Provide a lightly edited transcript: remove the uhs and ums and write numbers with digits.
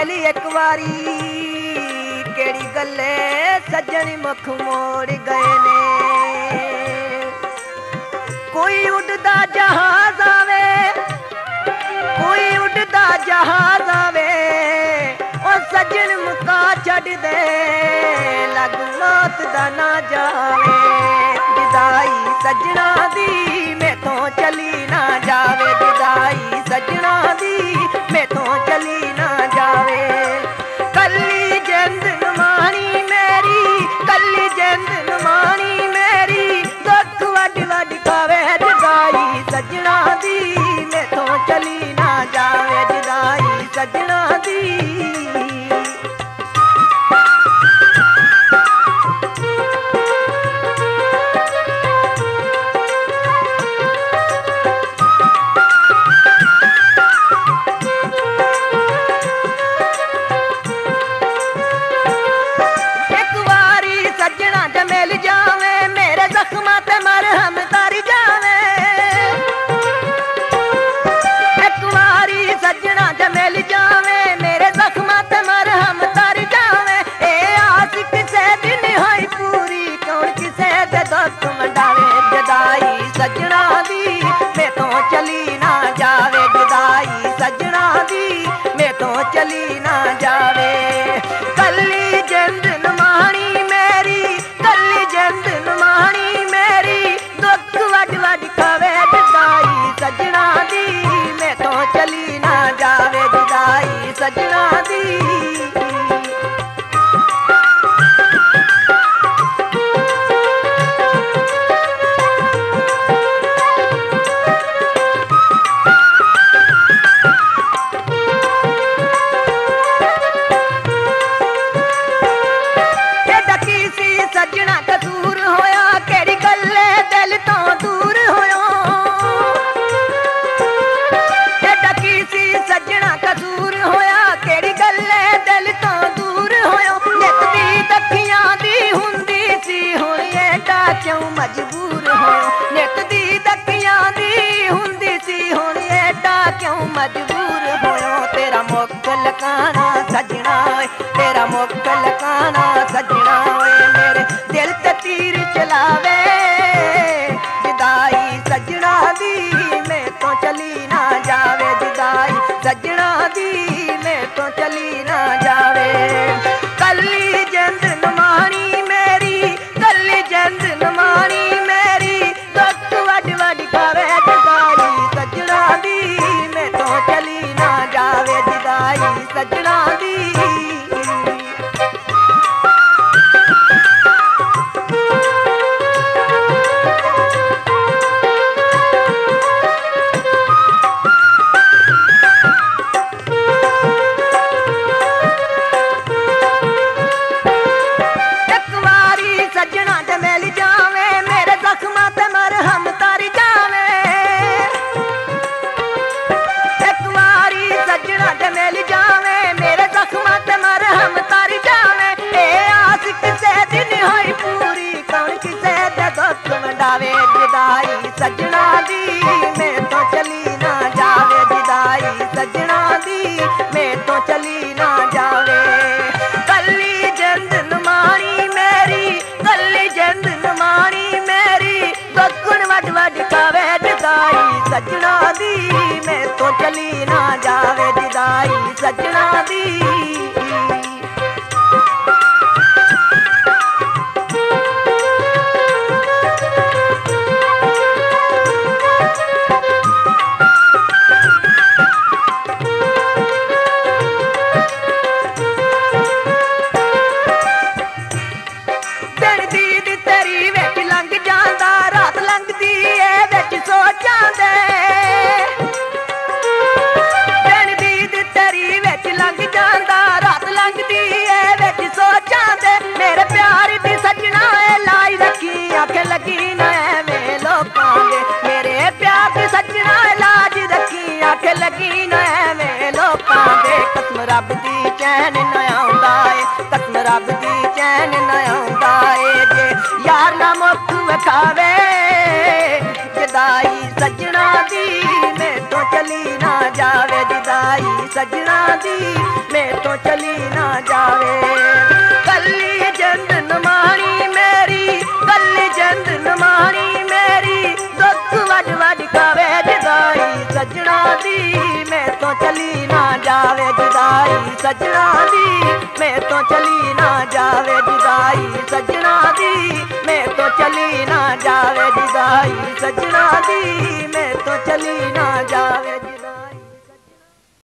वेली एक वारी केड़ी गल्ले सज्जन मुख मोड़ गए ने। कोई उड़दा जहाज आवे, कोई उड़दा जहाज आवे, ओ सज्जन मुका छड़ दे लग मौत दा ना जावे। जुदाई सजना दी मैथों चली ना जावे, जुदाई सजना दी मैथों चली ना जावे। कल्ली जिंद नमानी मेरी, कल्ली जिंद नमानी मेरी, दुख वड वड खावे। जुदाई सजना दी मैथों चली ना जावे, जुदाई सजना दी। सजना दी मैथों चली ना जावे, जुदाई सजना दी मैथों चली ना जावे। कल्ली जिंद नमानी मेरी, कल्ली जिंद नमानी मेरी, दुख वड वड खावे। जुदाई सजना दी मैथों चली ना जावे, जुदाई सजना दी। सजना कसूर होया केड़ी गल्ले दिल तो दूर होया, डकी सी सजना कसूर होया केड़ी गल्ले दिल तो दूर होया। नित दी दखियां दी हुंदी सी हुण एडा क्यों मजबूर होया, नित दी दखियां दी हुंदी सी हुण एडा क्यों मजबूर होया। तेरा मुख लकाना सजना, तेरा मुख लकाना सजना, मेरे दिल ते तीर चलावे। जुदाई सजना दी मैथों चली ना जावे, जुदाई सजना दी मैथों चली ना जावे। कल्ली जिंद नमानी मेरी, कल्ली जिंद नमानी मेरी, दुख वड वड खावे। जुदाई सजना दी मैथों चली ना जावे, जुदाई सजना दी। जुदाई सजना दी मैथों चली ना जावे, जुदाई सजना दी मैथों चली ना जावे। कल्ली जिंद नमानी मेरी, कल्ली जिंद नमानी मेरी, दुख वड वड खावे। जुदाई सजना दी मैथों चली ना जावे, जुदाई सजना दी। दिन दीद तेरी विच लंघ जांदा, रात लंघ सजना दी मैं तो चली ना जावे। कल्ली जंद नमाणी मेरी, कल्ली जंद नमाणी मेरी, दुख वड वड खावे जुदाई सजना दी मैं तो चली ना जावे। जुदाई सजना दी मैं तो चली ना जावे। जुदाई सजना दी मैं तो चली ना जावे। जुदाई सजना दी